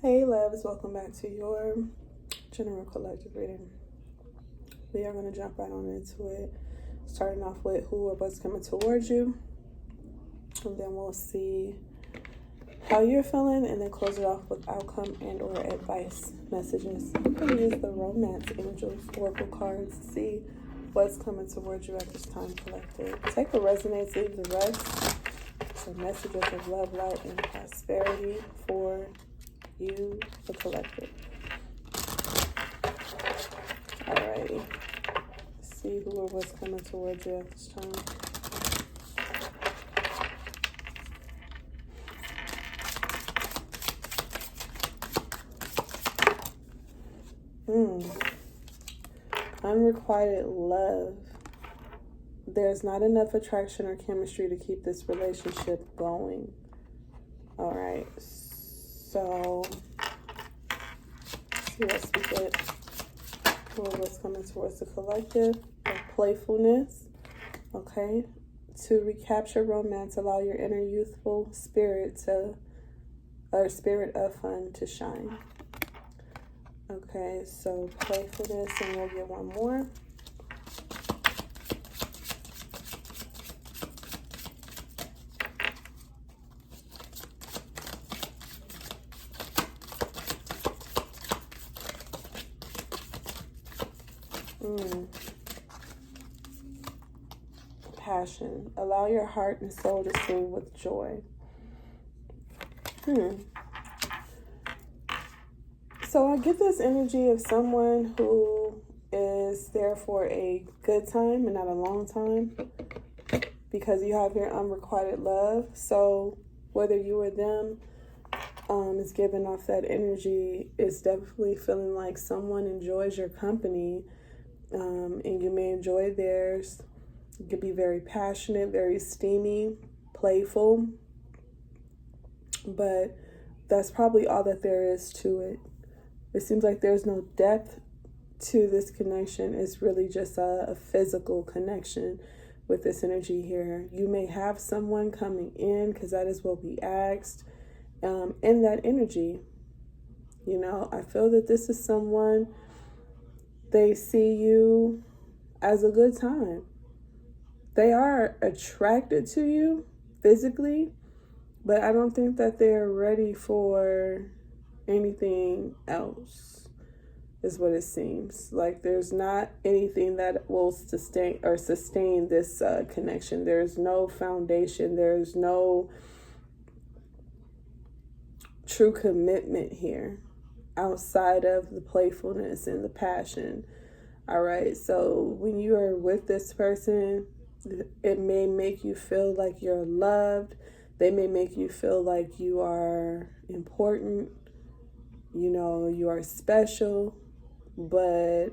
Hey loves, welcome back to your general collective reading. We are going to jump right on into it, starting off with who or what's coming towards you, and then we'll see how you're feeling, and then close it off with outcome and or advice messages. I'm going to use the Romance Angels Oracle cards to see what's coming towards you at this time, collective. Take what resonates, leave the rest. So messages of love, light, and prosperity for you, the collective. Alrighty. Let's see who or what's coming towards you at this time. Unrequited love. There's not enough attraction or chemistry to keep this relationship going. Alright. So, see what we get. Who or what's coming towards the collective. Playfulness. Okay. To recapture romance, allow your inner youthful spirit of fun to shine. Okay, so playfulness, and we'll get one more. Passion. Allow your heart and soul to sing with joy. So I get this energy of someone who is there for a good time and not a long time, because you have your unrequited love. So whether you or them is giving off that energy, it's definitely feeling like someone enjoys your company, and you may enjoy theirs. You could be very passionate, very steamy, playful, but that's probably all that there is to it. It seems like there's no depth to this connection. It's really just a physical connection with this energy here. You may have someone coming in, because that is what we asked, in that energy. You know, I feel that this is someone, they see you as a good time. They are attracted to you physically, but I don't think that they're ready for anything else, is what it seems. Like there's not anything that will sustain this connection. There's no foundation. There's no true commitment here outside of the playfulness and the passion. All right, so when you are with this person, it may make you feel like you're loved. They may make you feel like you are important. You know, you are special. But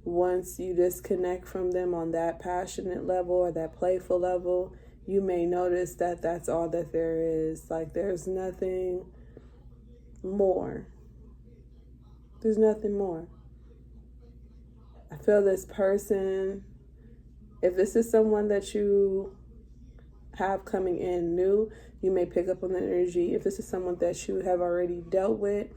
once you disconnect from them on that passionate level or that playful level, you may notice that that's all that there is. Like there's nothing more. There's nothing more. I feel this person, if this is someone that you have coming in new, you may pick up on the energy. If this is someone that you have already dealt with,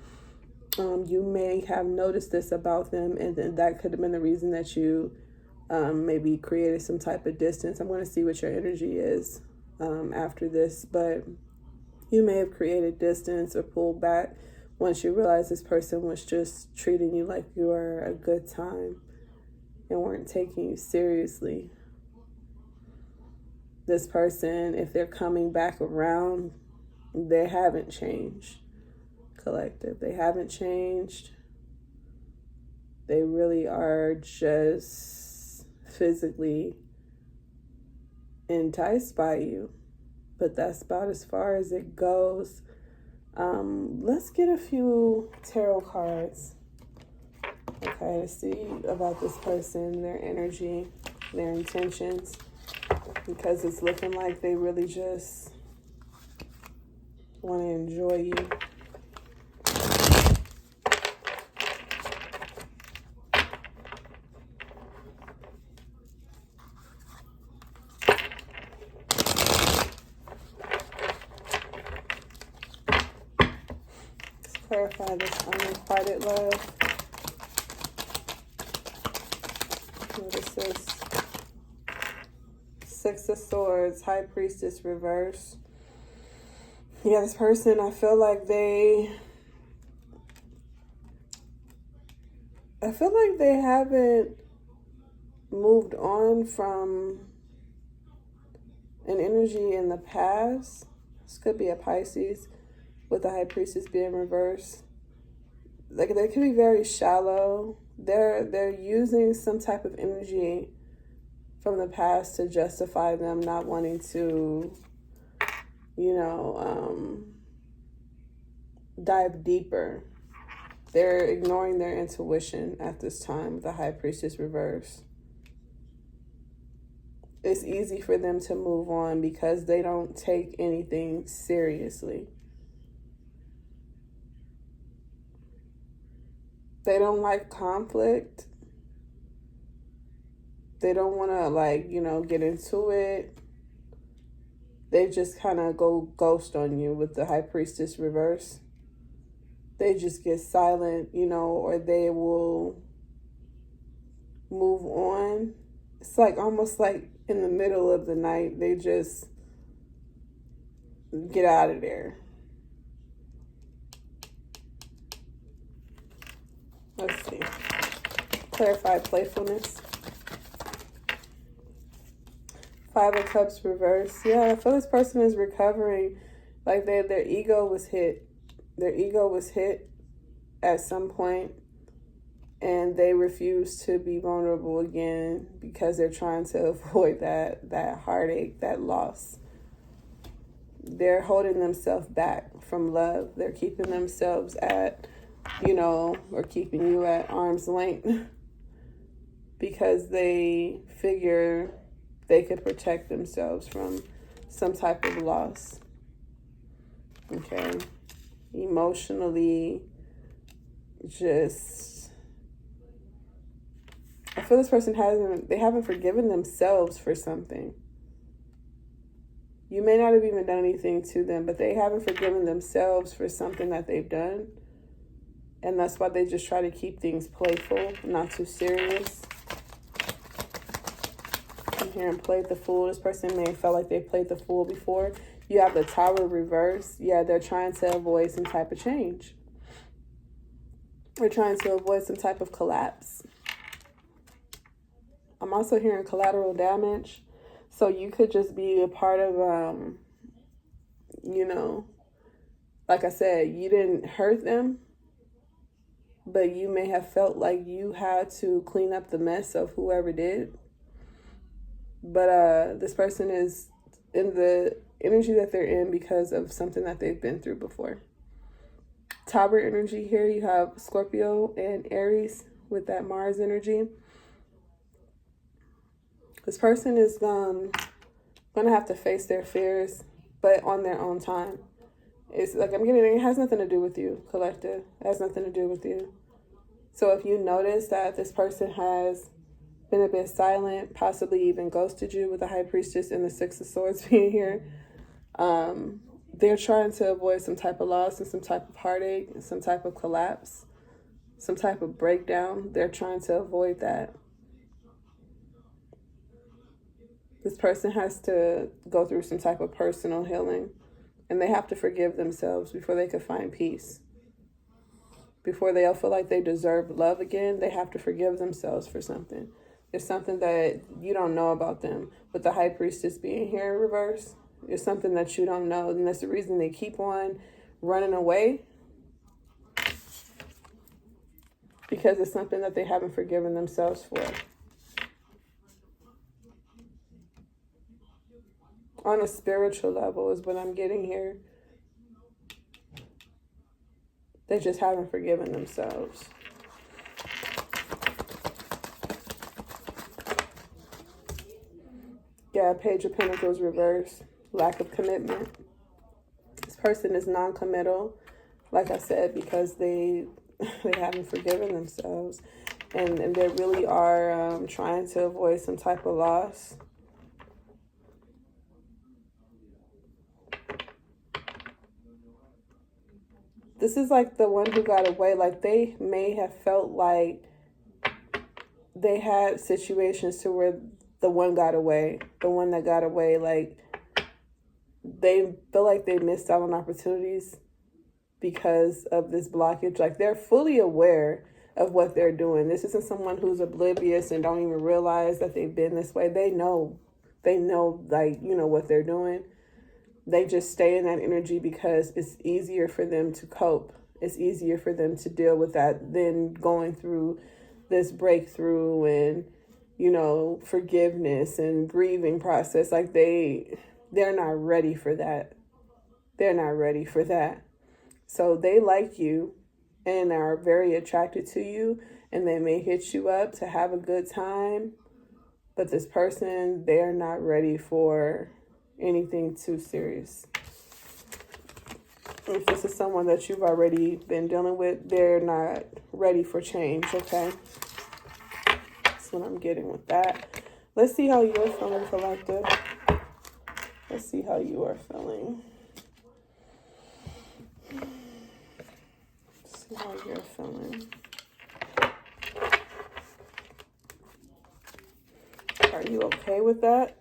you may have noticed this about them, and then that could have been the reason that you maybe created some type of distance. I'm going to see what your energy is after this, but you may have created distance or pulled back once you realize this person was just treating you like you were a good time and weren't taking you seriously. This person, if they're coming back around, they haven't changed. Collective, they haven't changed. They really are just physically enticed by you, but that's about as far as it goes. Let's get a few tarot cards, okay, to see about this person, their energy, their intentions, because it's looking like they really just want to enjoy you. Clarify this unrequited love. What is this? Six of Swords, High Priestess reverse. Yeah, this person, I feel like they haven't moved on from an energy in the past. This could be a Pisces with the High Priestess being reversed. Like, they could be very shallow. They're using some type of energy from the past to justify them not wanting to, dive deeper. They're ignoring their intuition at this time with the High Priestess reverse. It's easy for them to move on because they don't take anything seriously. They don't like conflict. They don't want to, get into it. They just kind of go ghost on you with the High Priestess reverse. They just get silent, or they will move on. It's like almost like in the middle of the night, they just get out of there. Let's see. Clarify playfulness. Five of Cups reverse. Yeah, I feel this person is recovering. Like their ego was hit. Their ego was hit at some point, and they refuse to be vulnerable again because they're trying to avoid that heartache, that loss. They're holding themselves back from love. They're keeping themselves at, or keeping you at arm's length because they figure they could protect themselves from some type of loss. Okay. Emotionally, I feel this person haven't forgiven themselves for something. You may not have even done anything to them, but they haven't forgiven themselves for something that they've done. And that's why they just try to keep things playful, not too serious. I'm here and played the Fool. This person may have felt like they played the Fool before. You have the Tower reverse. Yeah, they're trying to avoid some type of change. They're trying to avoid some type of collapse. I'm also hearing collateral damage. So you could just be a part of, like I said, you didn't hurt them, but you may have felt like you had to clean up the mess of whoever did. But this person is in the energy that they're in because of something that they've been through before. Tower energy here, you have Scorpio and Aries with that Mars energy. This person is going to have to face their fears, but on their own time. It's like it has nothing to do with you, collective. It has nothing to do with you. So if you notice that this person has been a bit silent, possibly even ghosted you with the High Priestess and the Six of Swords being here, they're trying to avoid some type of loss and some type of heartache, and some type of collapse, some type of breakdown. They're trying to avoid that. This person has to go through some type of personal healing, and they have to forgive themselves before they could find peace. Before they'll feel like they deserve love again, they have to forgive themselves for something. It's something that you don't know about them. With the High Priestess being here in reverse, it's something that you don't know, and that's the reason they keep on running away, because it's something that they haven't forgiven themselves for. On a spiritual level is what I'm getting here. They just haven't forgiven themselves. Yeah, Page of Pentacles reverse. Lack of commitment. This person is non-committal, like I said, because they haven't forgiven themselves. And they really are trying to avoid some type of loss. This is like the one who got away. Like they may have felt like they had situations to where the one got away, the one that got away, like they feel like they missed out on opportunities because of this blockage. Like they're fully aware of what they're doing. This isn't someone who's oblivious and don't even realize that they've been this way. They know, like, you know, what they're doing. They just stay in that energy because it's easier for them to cope. It's easier for them to deal with that than going through this breakthrough and, you know, forgiveness and grieving process. Like they're not ready for that. They're not ready for that. So they like you and are very attracted to you, and they may hit you up to have a good time. But this person, they're not ready for anything too serious. If this is someone that you've already been dealing with, they're not ready for change, okay? That's what I'm getting with that. Let's see how you're feeling, collective. Let's see how you are feeling. Let's see how you're feeling. Are you okay with that?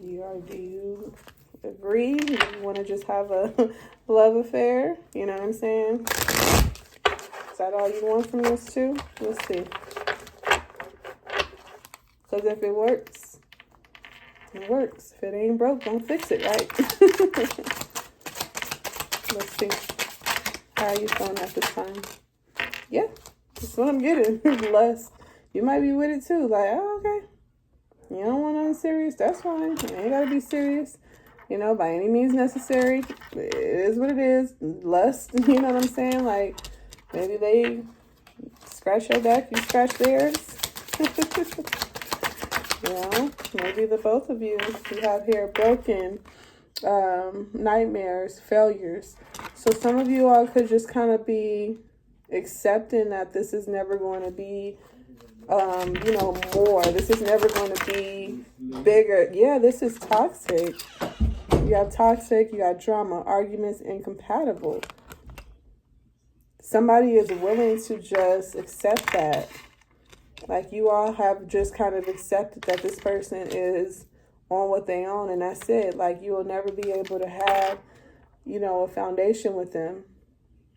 Do you agree? You want to just have a love affair? You know what I'm saying? Is that all you want from this too? Let's see. Because if it works, it works. If it ain't broke, don't fix it, right? Let's see. How are you feeling at this time? Yeah, that's what I'm getting. Lust. You might be with it too. Like, oh, okay. You don't want nothing serious? That's fine. You ain't got to be serious, you know, by any means necessary. It is what it is. Lust, you know what I'm saying? Like, maybe they scratch your back, you scratch theirs. You know, maybe the both of you have here broken nightmares, failures. So some of you all could just kind of be accepting that this is never going to be you know, more. This is never going to be bigger. Yeah, this is toxic. You have toxic, you got drama, arguments, incompatible. Somebody is willing to just accept that. Like you all have just kind of accepted that this person is on what they own, and that's it. Like you will never be able to have, you know, a foundation with them,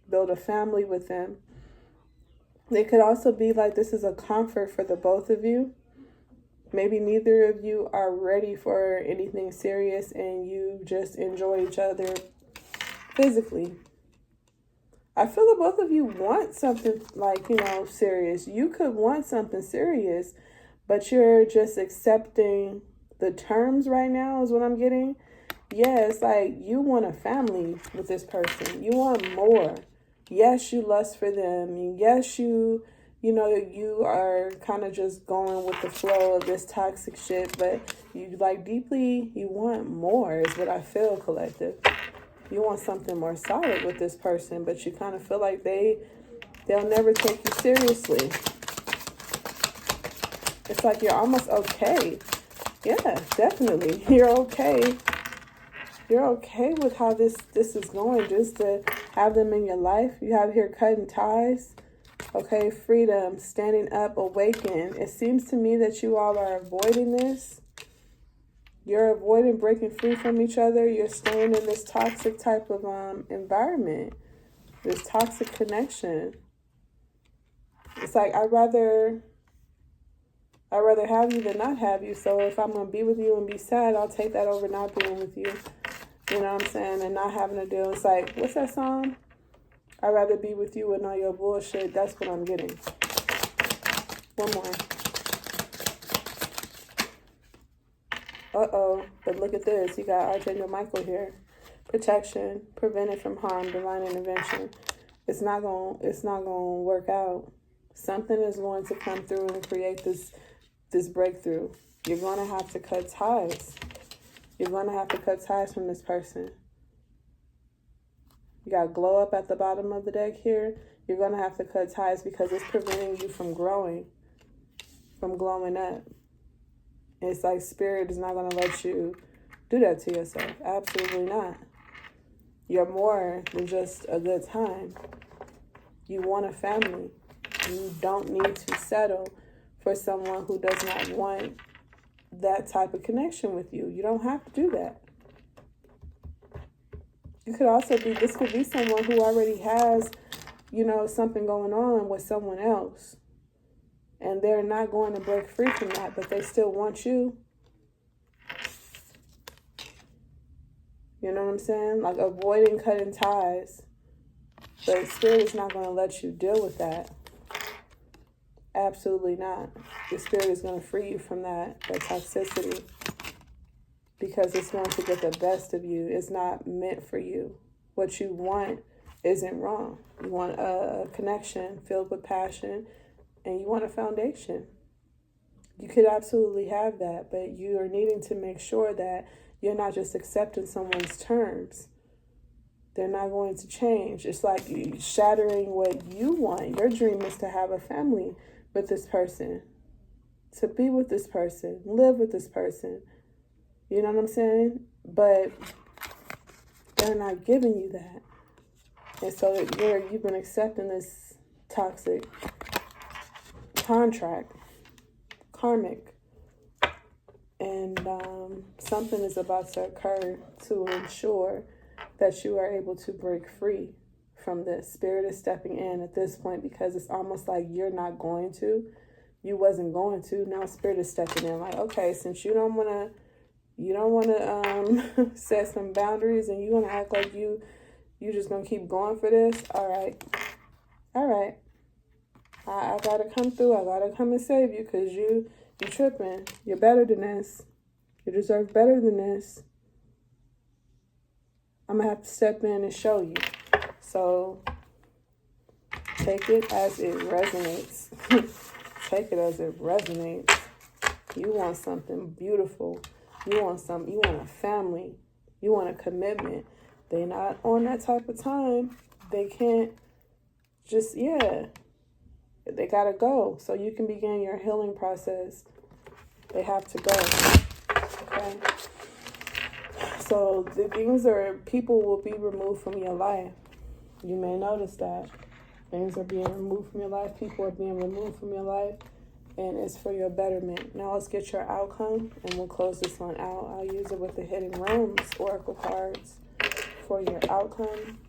build a family with them. It could also be like this is a comfort for the both of you. Maybe neither of you are ready for anything serious and you just enjoy each other physically. I feel that both of you want something like, you know, serious. You could want something serious, but you're just accepting the terms right now is what I'm getting. Yeah, it's like you want a family with this person. You want more. Yes, you lust for them. Yes, you know, you are kind of just going with the flow of this toxic shit, but you like deeply, you want more is what I feel, collective. You want something more solid with this person, but you kind of feel like they'll never take you seriously. It's like you're almost okay. Yeah, definitely. You're okay. You're okay with how this is going, just to have them in your life. You have here cutting ties. Okay, freedom, standing up, awaken. It seems to me that you all are avoiding this. You're avoiding breaking free from each other. You're staying in this toxic type of environment, this toxic connection. It's like I'd rather have you than not have you. So if I'm going to be with you and be sad, I'll take that over not being with you. You know what I'm saying? And not having to deal. It's like, what's that song? I'd rather be with you and all your bullshit. That's what I'm getting. One more. Uh-oh. But look at this. You got Archangel Michael here. Protection. Prevented from harm. Divine intervention. It's not gonna work out. Something is going to come through and create this breakthrough. You're going to have to cut ties. You're going to have to cut ties from this person. You got glow up at the bottom of the deck here. You're going to have to cut ties because it's preventing you from growing, from glowing up. It's like spirit is not going to let you do that to yourself. Absolutely not. You're more than just a good time. You want a family. You don't need to settle for someone who does not want that type of connection with you. You don't have to do that. You could also be, this could be someone who already has, something going on with someone else. And they're not going to break free from that, but they still want you. You know what I'm saying? Like avoiding cutting ties. But Spirit is not going to let you deal with that. Absolutely not. The Spirit is going to free you from that toxicity. Because it's going to get the best of you. It's not meant for you. What you want isn't wrong. You want a connection filled with passion. And you want a foundation. You could absolutely have that. But you are needing to make sure that you're not just accepting someone's terms. They're not going to change. It's like shattering what you want. Your dream is to have a family with this person. To be with this person. Live with this person. You know what I'm saying? But they're not giving you that. And so you've been accepting this toxic contract. Karmic. And something is about to occur to ensure that you are able to break free from this. Spirit is stepping in at this point because it's almost like you're not going to. You wasn't going to. Now Spirit is stepping in like, okay, since you don't want to set some boundaries and you want to act like you just going to keep going for this. All right. I got to come through. I got to come and save you because you tripping. You're better than this. You deserve better than this. I'm going to have to step in and show you. So take it as it resonates. Take it as it resonates. You want something beautiful. You want a family. You want a commitment. They're not on that type of time. They can't just, they got to go. So you can begin your healing process. They have to go. Okay? So people will be removed from your life. You may notice that. Things are being removed from your life. People are being removed from your life. And it's for your betterment. Now let's get your outcome. And we'll close this one out. I'll use it with the Hidden Realms Oracle cards for your outcome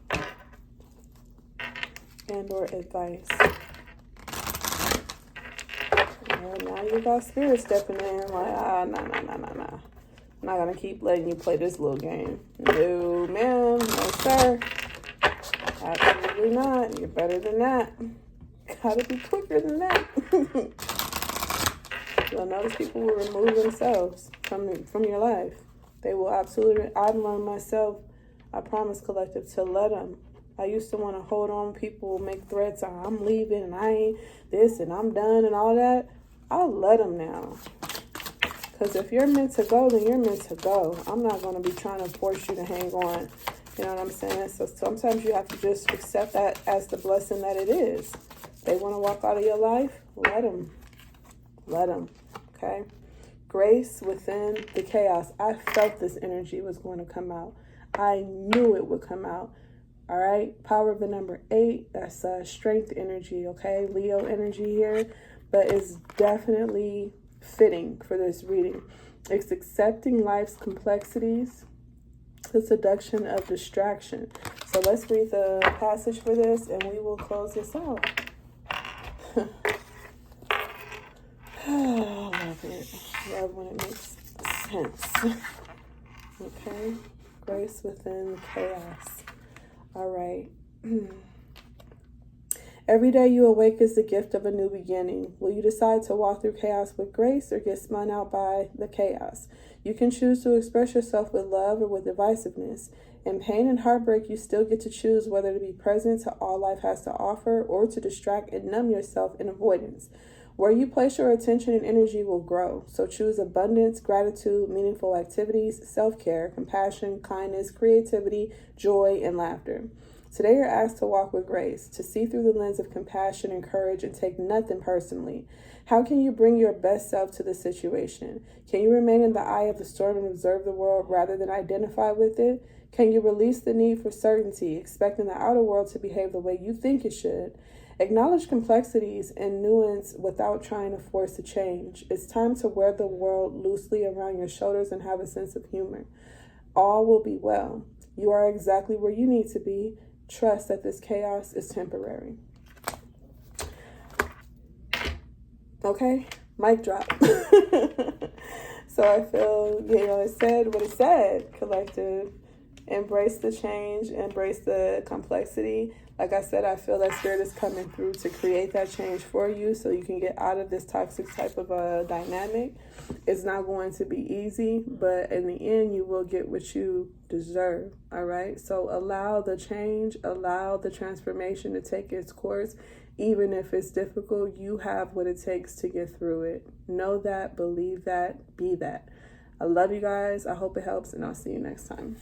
and or advice. Now you got Spirit stepping in like, nah. I'm not going to keep letting you play this little game. No, ma'am. No, sir. Absolutely not. You're better than that. Gotta be quicker than that. You'll notice people will remove themselves from your life. They will absolutely. I've learned myself, I promise, collective, to let them. I used to want to hold on. People will make threats. I'm leaving and I ain't this and I'm done and all that. I'll let them now. Because if you're meant to go, then you're meant to go. I'm not going to be trying to force you to hang on. You know what I'm saying? So sometimes you have to just accept that as the blessing that it is. They want to walk out of your life, let them. Let them. Okay? Grace within the chaos. I felt this energy was going to come out. I knew it would come out. All right? Power of the number 8. That's strength energy, okay? Leo energy here. But it's definitely fitting for this reading. It's accepting life's complexities, the seduction of distraction. So let's read the passage for this and we will close this out. I love it. Love when it makes sense. Okay. Grace within chaos. All right. Every day you awake is the gift of a new beginning. Will you decide to walk through chaos with grace or get spun out by the chaos? You can choose to express yourself with love or with divisiveness. In pain and heartbreak, you still get to choose whether to be present to all life has to offer or to distract and numb yourself in avoidance. Where you place your attention and energy will grow. So choose abundance, gratitude, meaningful activities, self-care, compassion, kindness, creativity, joy, and laughter. Today you're asked to walk with grace, to see through the lens of compassion and courage and take nothing personally. How can you bring your best self to the situation? Can you remain in the eye of the storm and observe the world rather than identify with it? Can you release the need for certainty, expecting the outer world to behave the way you think it should? Acknowledge complexities and nuance without trying to force a change. It's time to wear the world loosely around your shoulders and have a sense of humor. All will be well. You are exactly where you need to be. Trust that this chaos is temporary. Okay, mic drop. So I feel, it said what it said, collective. Embrace the change, embrace the complexity. Like I said, I feel that Spirit is coming through to create that change for you so you can get out of this toxic type of a dynamic. It's not going to be easy, but in the end, you will get what you deserve, all right? So allow the change, allow the transformation to take its course. Even if it's difficult, you have what it takes to get through it. Know that, believe that, be that. I love you guys. I hope it helps, and I'll see you next time.